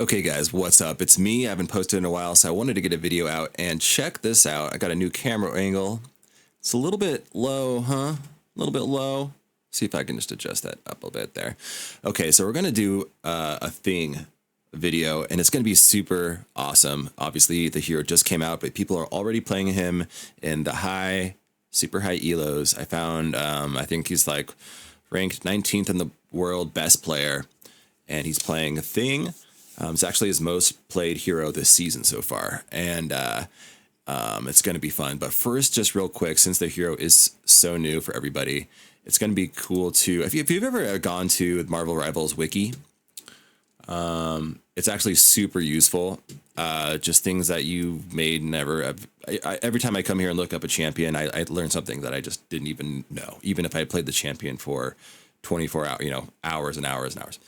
Okay guys, what's up? It's me. I haven't posted in a while, so I wanted to get a video out and check this out. I got a new camera angle. It's a little bit low, huh? A little bit low. See if I can just adjust that up a bit there. Okay, so we're gonna do a thing video, and it's gonna be super awesome. Obviously, the hero just came out, but people are already playing him in the super high Elos. I found, I think he's like ranked 19th in the world best player, and he's playing a thing. It's actually his most played hero this season so far, and it's going to be fun. But first, just real quick, since the hero is so new for everybody, it's going to be cool to, if you've ever gone to Marvel Rivals wiki, it's actually super useful. Just things that you may never have. Every time I come here and look up a champion, I learn something that I just didn't even know, even if I played the champion for 24 hours, hours and hours and hours.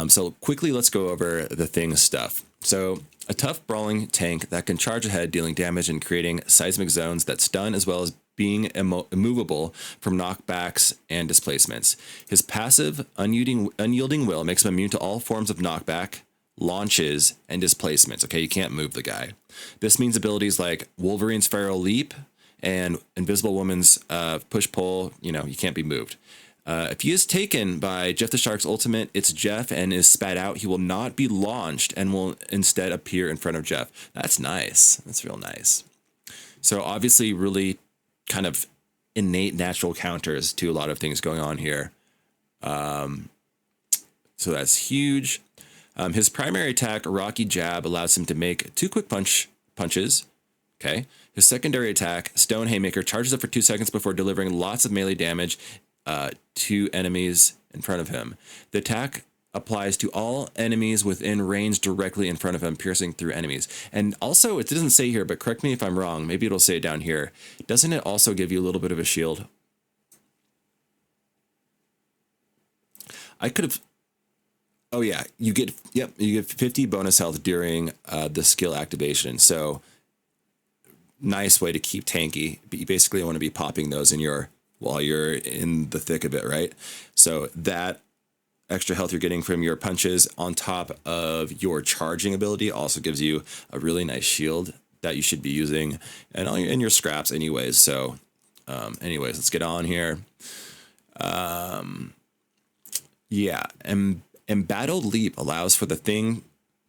So quickly, let's go over the thing stuff. So a tough brawling tank that can charge ahead, dealing damage and creating seismic zones that stun, as well as being immovable from knockbacks and displacements. His passive, unyielding will makes him immune to all forms of knockback, launches, and displacements. Okay, you can't move the guy. This means abilities like Wolverine's Feral Leap and Invisible Woman's push-pull, you can't be moved. If he is taken by Jeff the Shark's ultimate, it's Jeff, and is spat out, he will not be launched and will instead appear in front of Jeff. That's nice. That's real nice. So obviously really kind of innate natural counters to a lot of things going on here. So that's huge. His primary attack, Rocky Jab, allows him to make 2 quick punches. Okay. His secondary attack, Stone Haymaker, charges up for 2 seconds before delivering lots of melee damage to enemies in front of him. The attack applies to all enemies within range directly in front of him, piercing through enemies. And also, it doesn't say here, but correct me if I'm wrong. Maybe it'll say it down here. Doesn't it also give you a little bit of a shield? I could have... Oh yeah, you get 50 bonus health during the skill activation. So nice way to keep tanky. But you basically want to be popping those in while you're in the thick of it, right? So that extra health you're getting from your punches on top of your charging ability also gives you a really nice shield that you should be using and in your scraps anyways. So anyways, let's get on here. Yeah, Embattled Leap allows for the thing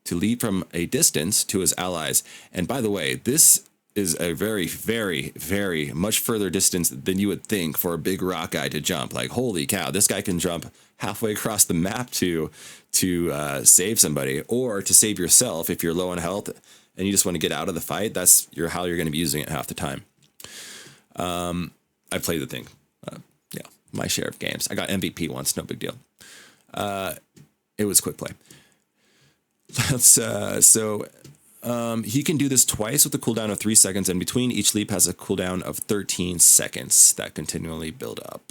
to leap from a distance to his allies. And by the way, this is a very, very, very much further distance than you would think for a big rock guy to jump. Like, holy cow, this guy can jump halfway across the map to save somebody, or to save yourself if you're low on health and you just want to get out of the fight. That's how you're going to be using it half the time. I played the thing. Yeah, my share of games. I got MVP once, no big deal. It was quick play. He can do this twice with a cooldown of 3 seconds, and between each leap has a cooldown of 13 seconds that continually build up.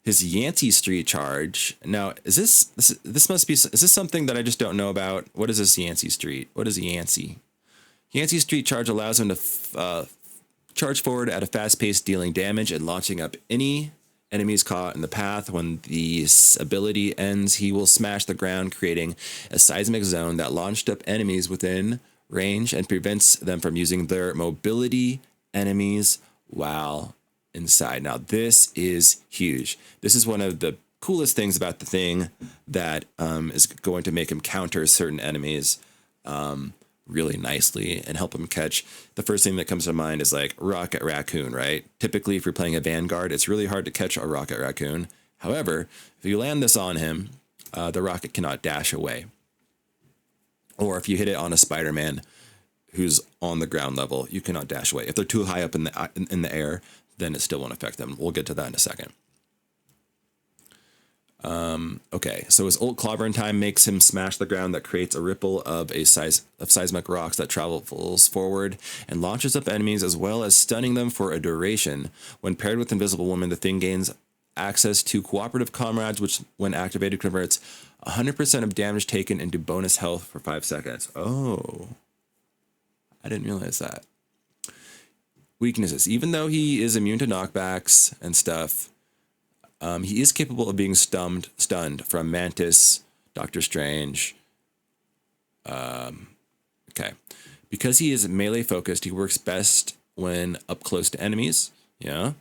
His Yancey Street charge. Now, is this something that I just don't know about? What is this Yancey Street? What is Yancey? Yancey Street charge allows him to charge forward at a fast pace, dealing damage and launching up any enemies caught in the path. When the ability ends, he will smash the ground, creating a seismic zone that launched up enemies within range and prevents them from using their mobility enemies while inside. Now, this is huge. This is one of the coolest things about the thing that is going to make him counter certain enemies really nicely and help him catch. The first thing that comes to mind is like Rocket Raccoon, right? Typically, if you're playing a Vanguard, it's really hard to catch a Rocket Raccoon. However, if you land this on him, the rocket cannot dash away. Or if you hit it on a Spider-Man who's on the ground level, you cannot dash away. If they're too high up in the air, then it still won't affect them. We'll get to that in a second. Okay, so his ult Clobber Time makes him smash the ground that creates a ripple of seismic rocks that travels forward and launches up enemies, as well as stunning them for a duration. When paired with Invisible Woman, the thing gains access to cooperative comrades, which when activated converts 100% of damage taken into bonus health for 5 seconds. Oh, I didn't realize that. Weaknesses. Even though he is immune to knockbacks and stuff, he is capable of being stunned from Mantis, Doctor Strange, Okay. Because he is melee focused, he works best when up close to enemies. Yeah.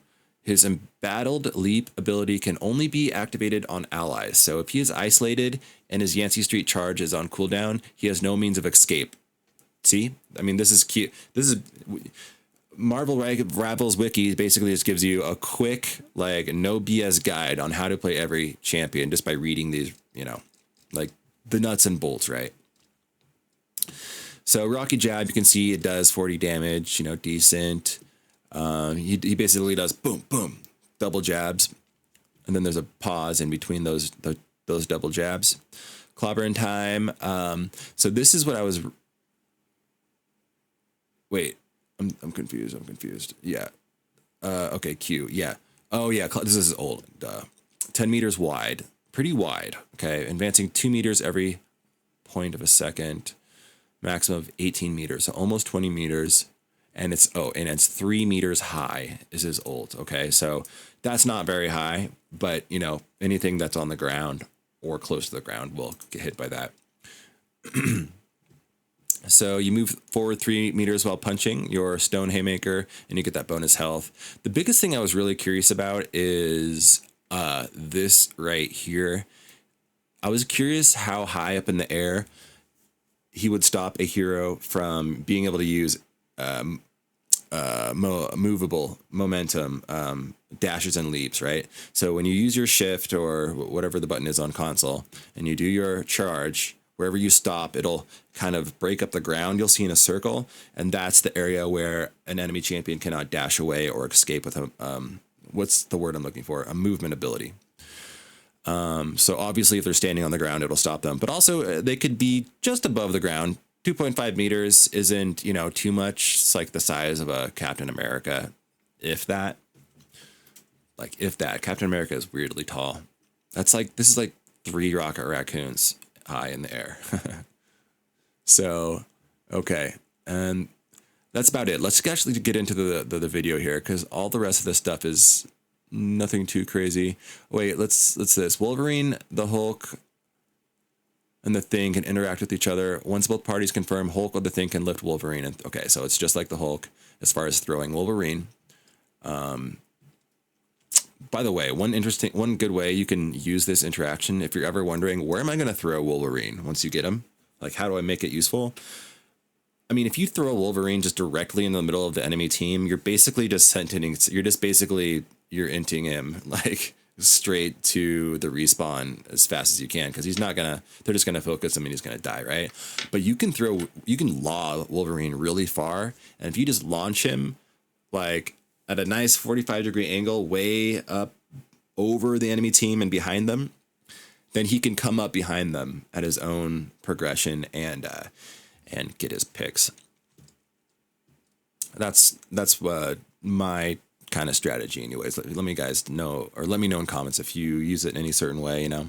His embattled leap ability can only be activated on allies. So if he is isolated and his Yancey Street charge is on cooldown, he has no means of escape. See? I mean, this is cute. This is Marval's wiki basically just gives you a quick, like, no BS guide on how to play every champion just by reading these, you know, like the nuts and bolts, right? So Rocky Jab, you can see it does 40 damage, you know, decent. He basically does boom, boom, double jabs. And then there's a pause in between those double jabs. Clobber in time. So this is what I was... Wait, I'm confused. Yeah. Okay, Q. Yeah. Oh, yeah, this is old. 10 meters wide. Pretty wide. Okay, advancing 2 meters every point of a second. Maximum of 18 meters, so almost 20 meters. And it's 3 meters high is his ult. Okay, so that's not very high, but you know, anything that's on the ground or close to the ground will get hit by that. So you move forward 3 meters while punching your stone haymaker, and you get that bonus health. The biggest thing I was really curious about is this right here. I was curious how high up in the air he would stop a hero from being able to use movable momentum dashes and leaps, right? So when you use your shift or whatever the button is on console and you do your charge, wherever you stop, it'll kind of break up the ground you'll see in a circle, and that's the area where an enemy champion cannot dash away or escape with a what's the word I'm looking for? A movement ability. So obviously if they're standing on the ground, it'll stop them, but also they could be just above the ground. 2.5 meters isn't, you know, too much. It's like the size of a Captain America. If that, Captain America is weirdly tall. This is like 3 rocket raccoons high in the air. So, okay. And that's about it. Let's actually get into the video here, because all the rest of this stuff is nothing too crazy. Wait, let's this. Wolverine, the Hulk, and the Thing can interact with each other. Once both parties confirm, Hulk or the Thing can lift Wolverine. And okay, so it's just like the Hulk as far as throwing Wolverine. By the way, one good way you can use this interaction, if you're ever wondering, where am I going to throw Wolverine once you get him? Like, how do I make it useful? I mean, if you throw Wolverine just directly in the middle of the enemy team, you're basically just you're inting him like straight to the respawn as fast as you can, because they're just gonna focus him and he's gonna die, right? But you can law Wolverine really far, and if you just launch him like at a nice 45-degree angle way up over the enemy team and behind them, then he can come up behind them at his own progression and get his picks. That's my kind of strategy anyways. Let me guys know, or let me know in comments if you use it in any certain way, you know.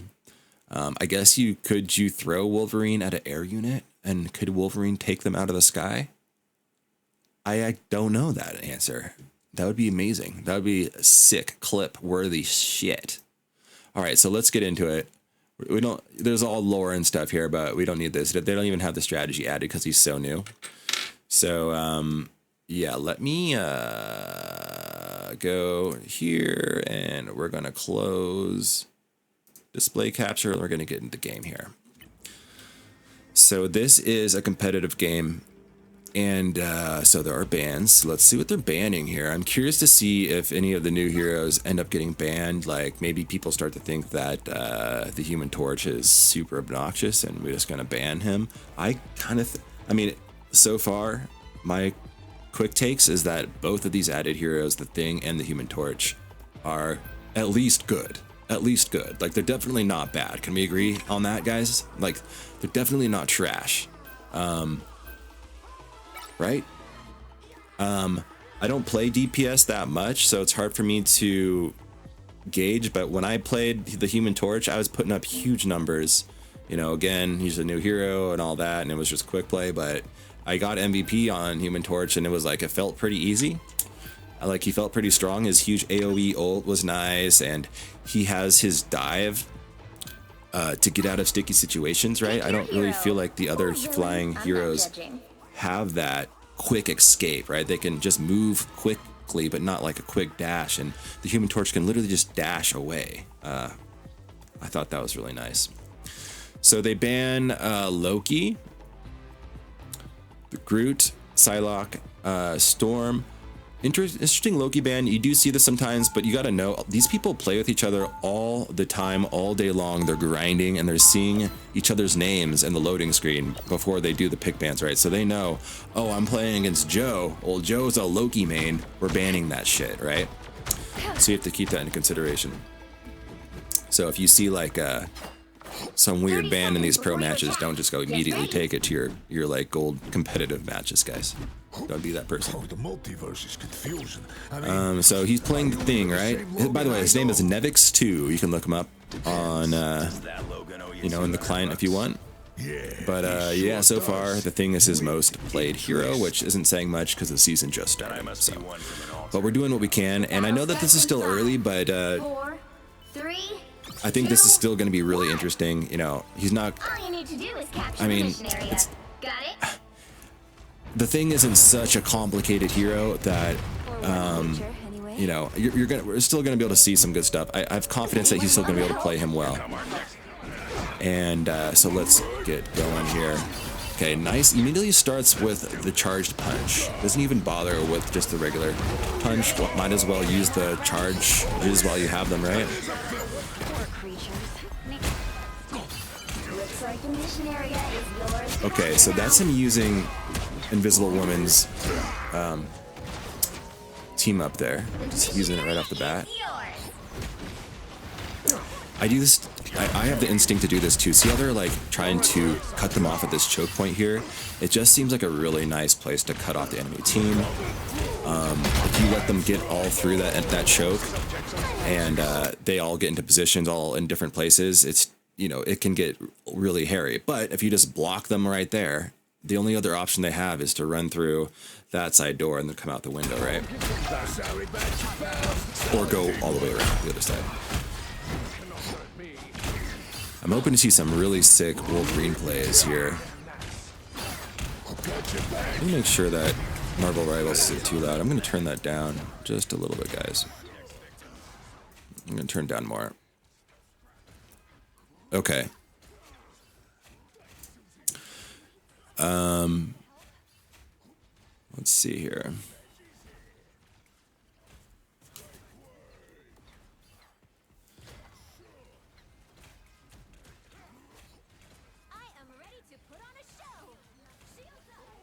I guess could you throw Wolverine at an air unit, and could Wolverine take them out of the sky? I don't know that answer. That would be amazing. That would be sick, clip worthy shit. All right, so let's get into it. There's all lore and stuff here, but we don't need this. They don't even have the strategy added because he's so new. So, yeah, let me go here, and we're going to close display capture. We're going to get into the game here. So this is a competitive game, and so there are bans. Let's see what they're banning here. I'm curious to see if any of the new heroes end up getting banned. Like, maybe people start to think that the Human Torch is super obnoxious and we're just going to ban him. I mean, so far, my quick takes is that both of these added heroes, the Thing and the Human Torch, are at least good. At least good. Like, they're definitely not bad. Can we agree on that, guys? Like, they're definitely not trash. Right? I don't play DPS that much, so it's hard for me to gauge, but when I played the Human Torch, I was putting up huge numbers. You know, again, he's a new hero and all that, and it was just quick play, but I got MVP on Human Torch, and it was like, it felt pretty easy. Like, he felt pretty strong. His huge AoE ult was nice, and he has his dive to get out of sticky situations, right? I don't really feel like the other flying heroes have that quick escape, right? They can just move quickly, but not like a quick dash, and the Human Torch can literally just dash away. I thought that was really nice. So they ban Loki, Groot, Psylocke, Storm. Interesting Loki ban. You do see this sometimes, but you got to know these people play with each other all the time, all day long. They're grinding and they're seeing each other's names in the loading screen before they do the pick bans, right? So they know, oh, I'm playing against Joe. Well, Joe's a Loki main. We're banning that shit, right? So you have to keep that in consideration. So if you see like some weird ban in these pro matches, don't just go immediately take it to your like gold competitive matches, guys. Don't be that person. So he's playing the thing, right? By the way, his name is Nevix2. You can look him up on, in the client if you want. But yeah, so far the thing is his most played hero, which isn't saying much because the season just started. So, but we're doing what we can, and I know that this is still early, but I think this is still going to be really interesting. You know, he's not. I mean, the thing isn't such a complicated hero that we're still gonna be able to see some good stuff. I have confidence that he's still gonna be able to play him well. And so let's get going here. Okay, nice. Immediately starts with the charged punch. Doesn't even bother with just the regular punch. Well, might as well use the charges while you have them, right? Okay, so that's him using Invisible Woman's team up there. Just using it right off the bat. I do this. I have the instinct to do this too. See how they're like trying to cut them off at this choke point here? It just seems like a really nice place to cut off the enemy team. If you let them get all through that choke, and they all get into positions all in different places, it can get really hairy. But if you just block them right there, the only other option they have is to run through that side door and then come out the window, right? Or go all the way around the other side. I'm hoping to see some really sick Wolverine plays here. Let me make sure that Marvel Rivals isn't too loud. I'm going to turn that down just a little bit, guys. I'm going to turn down more. Okay. Let's see here. I am ready to put on a show. Shields up.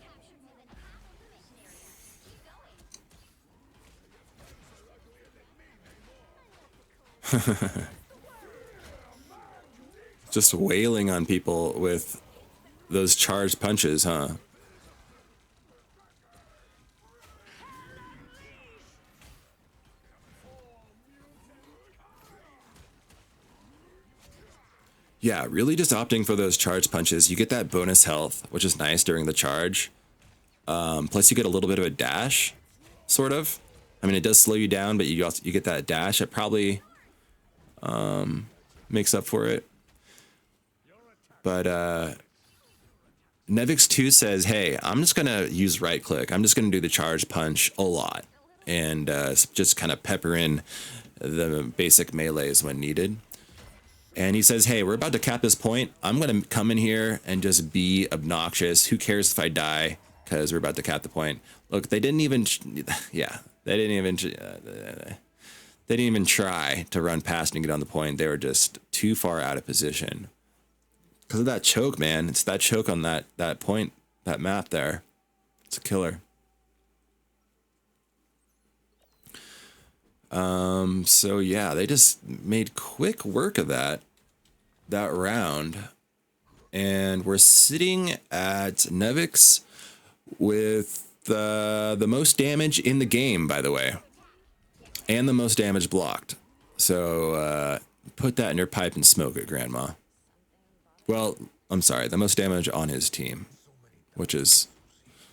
Capture more than half of the mission area. Keep going. Just wailing on people with those charged punches, huh? Yeah, really just opting for those charged punches. You get that bonus health, which is nice during the charge. Plus you get a little bit of a dash, sort of. I mean, it does slow you down, but you get that dash. It probably makes up for it. But Nevix2 says, hey, I'm just going to use right click. I'm just going to do the charge punch a lot and just kind of pepper in the basic melees when needed. And he says, hey, we're about to cap this point. I'm going to come in here and just be obnoxious. Who cares if I die? Because we're about to cap the point. Look, they didn't even, they didn't even try to run past and get on the point. They were just too far out of position. Because of that choke, man. It's that choke on that point, that map there. It's a killer. So yeah, they just made quick work of that round. And we're sitting at Nevix with the most damage in the game, by the way. And the most damage blocked. So put that in your pipe and smoke it, Grandma. Well, I'm sorry, the most damage on his team, which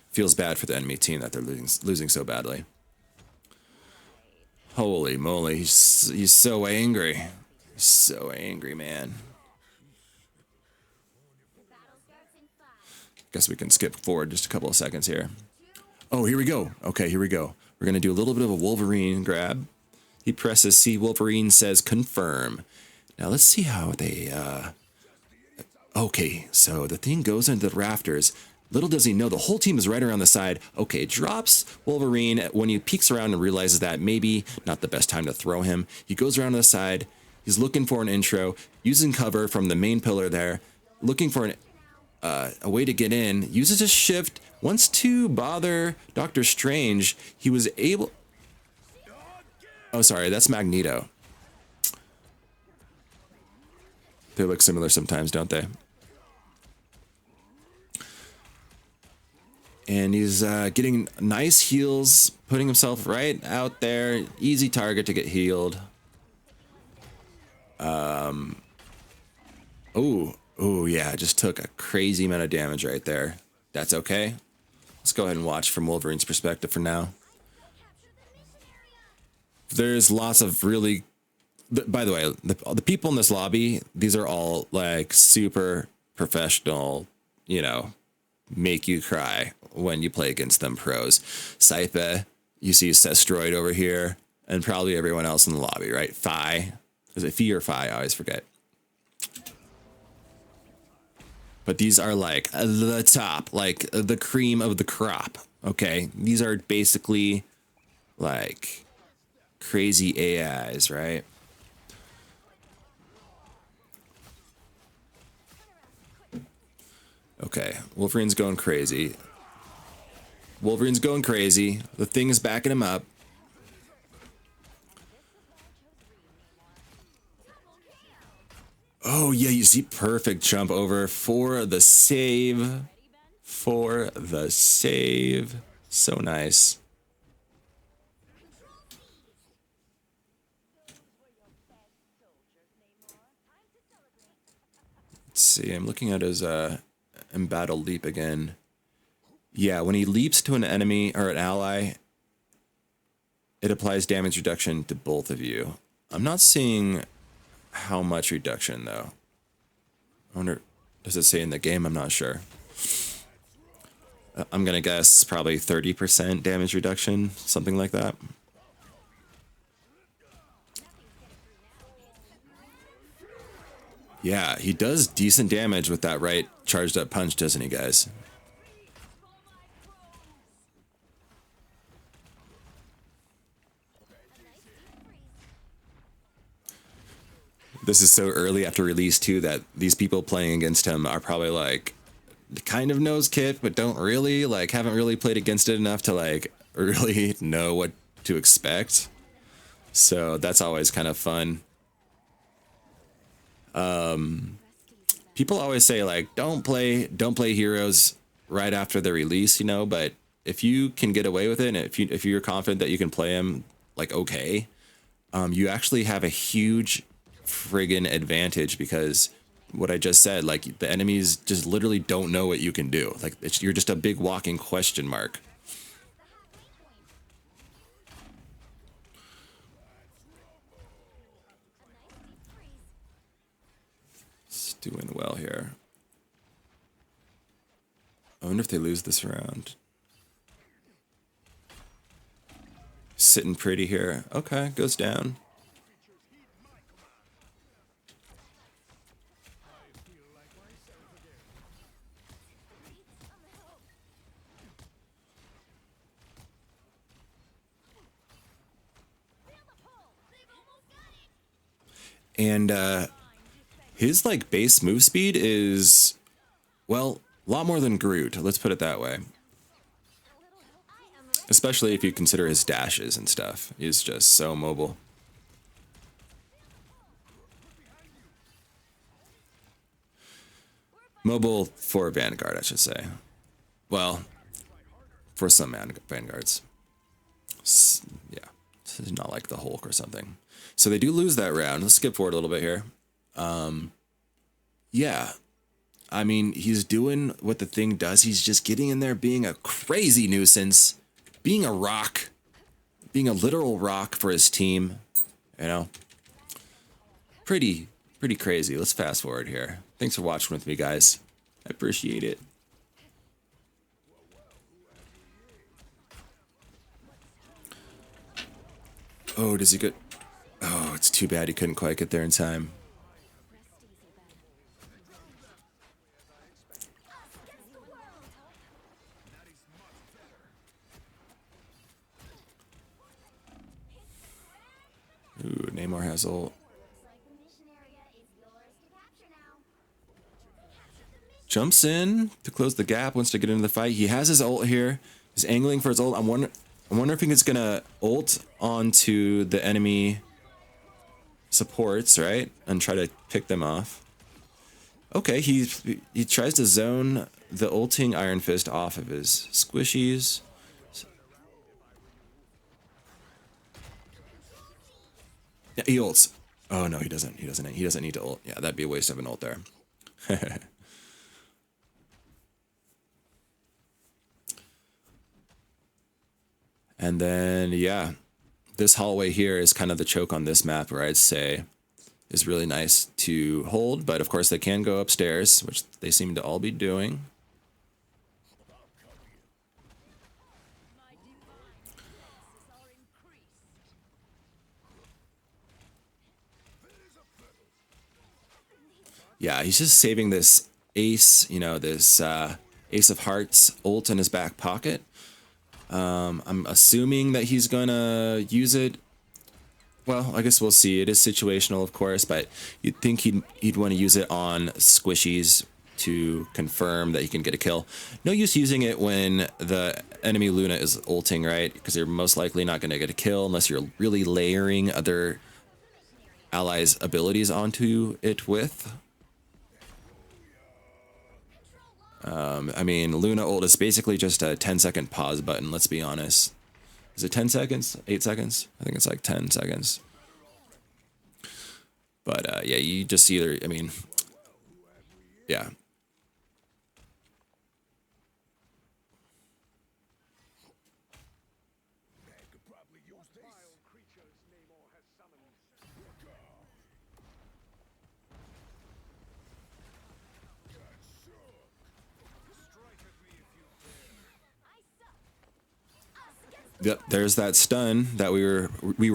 feels bad for the enemy team that they're losing so badly. Holy moly, he's so angry. So angry, man. Guess we can skip forward just a couple of seconds here. Oh, here we go. Okay, here we go. We're going to do a little bit of a Wolverine grab. He presses C. Wolverine says confirm. Now let's see how they... Okay, so the thing goes into the rafters. Little does he know, the whole team is right around the side. Okay, drops Wolverine when he peeks around and realizes that maybe not the best time to throw him. He goes around to the side. He's looking for an intro, using cover from the main pillar there, looking for a way to get in, uses a shift, wants to bother Doctor Strange. He was able... Oh, sorry, that's Magneto. They look similar sometimes, don't they? And he's getting nice heals, putting himself right out there. Easy target to get healed. Oh, yeah, just took a crazy amount of damage right there. That's okay. Let's go ahead and watch from Wolverine's perspective for now. There's lots of really... By the way, the people in this lobby, these are all like super professional, you know, make you cry when you play against them pros. Saipe, you see Sestroid over here, and probably everyone else in the lobby, right? Phi. Is it Phi or Phi? I always forget. But these are like the top, like the cream of the crop, okay? These are basically like crazy AIs, right? Okay, Wolverine's going crazy. Wolverine's going crazy. The thing is backing him up. Oh, yeah, you see perfect jump over for the save. For the save. So nice. Let's see, I'm looking at his embattled leap again. Yeah, when he leaps to an enemy or an ally, it applies damage reduction to both of you. I'm not seeing how much reduction, though. I wonder, does it say in the game? I'm not sure. I'm going to guess probably 30% damage reduction, something like that. Yeah, he does decent damage with that right charged up punch, doesn't he, guys? This is so early after release, too, that these people playing against him are probably like kind of knows Kit, but don't really, like, haven't really played against it enough to, like, really know what to expect. So that's always kind of fun. People always say, like, don't play heroes right after the release, you know, but if you can get away with it, and if you're confident that you can play them, like, okay, you actually have a huge friggin' advantage, because what I just said, like, the enemies just literally don't know what you can do. Like, you're just a big walking question mark. It's doing well here. I wonder if they lose this round. Sitting pretty here. Okay, goes down. And his like base move speed is, well, a lot more than Groot. Let's put it that way. Especially if you consider his dashes and stuff. He's just so mobile. Mobile for Vanguard, I should say. Well, for some Vanguards. Yeah, it's not like the Hulk or something. So they do lose that round. Let's skip forward a little bit here. Yeah. I mean, he's doing what the thing does. He's just getting in there, being a crazy nuisance, being a rock, being a literal rock for his team, you know? pretty crazy. Let's fast forward here. Thanks for watching with me, guys. I appreciate it. Oh, does he get... Oh, it's too bad he couldn't quite get there in time. Ooh, Namor has ult. Jumps in to close the gap, wants to get into the fight. He has his ult here. He's angling for his ult. I'm wondering if he's gonna ult onto the enemy supports, right? And try to pick them off. Okay, he tries to zone the ulting Iron Fist off of his squishies. Yeah, he ults. Oh no, he doesn't. He doesn't need to ult. Yeah, that'd be a waste of an ult there. And then, yeah, this hallway here is kind of the choke on this map, where I'd say is really nice to hold. But of course, they can go upstairs, which they seem to all be doing. Yeah, he's just saving this ace, you know, this Ace of Hearts ult in his back pocket. I'm assuming that he's gonna use it. Well, I guess we'll see. It is situational, of course, but you'd think he'd want to use it on squishies to confirm that he can get a kill. No use using it when the enemy Luna is ulting, right? Because you're most likely not going to get a kill unless you're really layering other allies' abilities onto it with. I mean, Luna ult is basically just a 10-second pause button, let's be honest. Is it 10 seconds? 8 seconds? I think it's like 10 seconds. But yeah, you just either, I mean, yeah. Yep, there's that stun that we were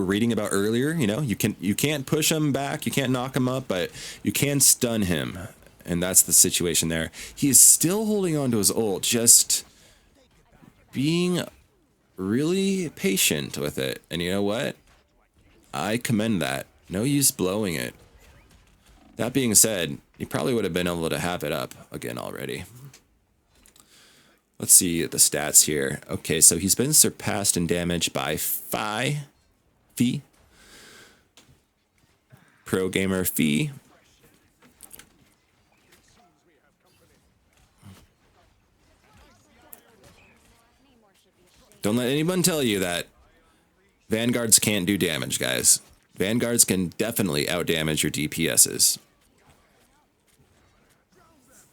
reading about earlier. You know, you can't push him back, you can't knock him up, but you can stun him, and that's the situation there. He is still holding on to his ult, just being really patient with it. And you know what? I commend that. No use blowing it. That being said, he probably would have been able to have it up again already. Let's see the stats here. Okay, so he's been surpassed in damage by Fi. Pro Gamer Fi. Don't let anyone tell you that Vanguards can't do damage, guys. Vanguards can definitely outdamage your DPSs.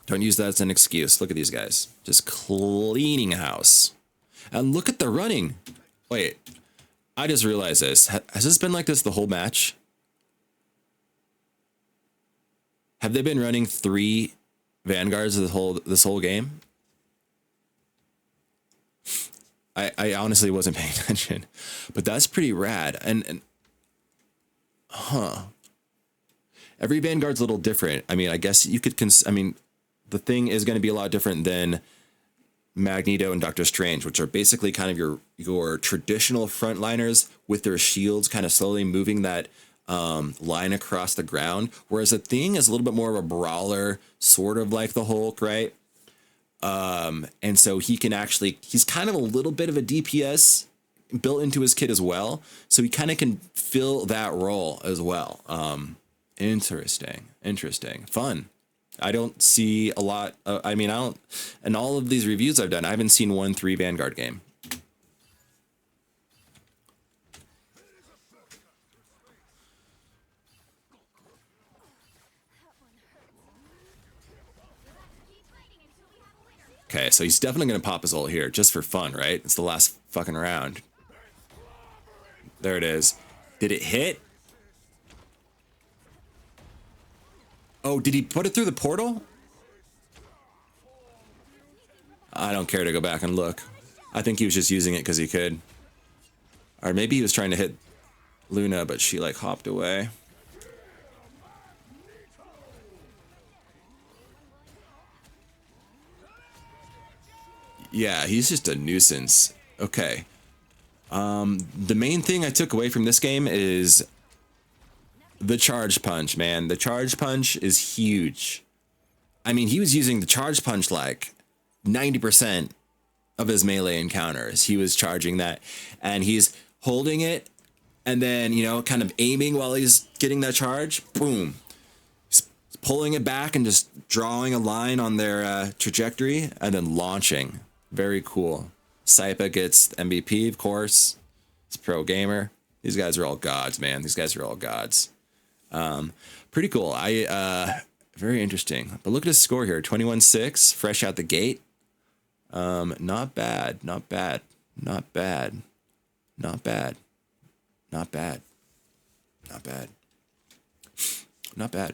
Don't use that as an excuse. Look at these guys. Just cleaning house. And look at the running. Wait, I just realized this. Has this been like this the whole match? Have they been running 3 Vanguards this whole game? I honestly wasn't paying attention. But that's pretty rad. And huh. Every Vanguard's a little different. I mean, I guess you could the thing is going to be a lot different than Magneto and Doctor Strange, which are basically kind of your traditional frontliners with their shields kind of slowly moving that line across the ground. Whereas the Thing is a little bit more of a brawler, sort of like the Hulk, right? And so he's kind of a little bit of a DPS built into his kit as well. So he kind of can fill that role as well. Interesting. Fun. I don't see a lot. In all of these reviews I've done, I haven't seen 1-3 Vanguard game. Okay, so he's definitely going to pop his ult here just for fun, right? It's the last fucking round. There it is. Did it hit? Oh, did he put it through the portal? I don't care to go back and look. I think he was just using it because he could. Or maybe he was trying to hit Luna, but she like hopped away. Yeah, he's just a nuisance. Okay. The main thing I took away from this game is the charge punch, man. The charge punch is huge. I mean, he was using the charge punch like 90% of his melee encounters. He was charging that, and he's holding it and then, you know, kind of aiming while he's getting that charge. Boom. He's pulling it back and just drawing a line on their trajectory and then launching. Very cool. Saipa gets MVP, of course. He's a pro gamer. These guys are all gods, man. These guys are all gods. Pretty cool. Very interesting. But look at his score here. 21-6, fresh out the gate. Not bad. Not bad. Not bad. Not bad. Not bad. Not bad. Not bad.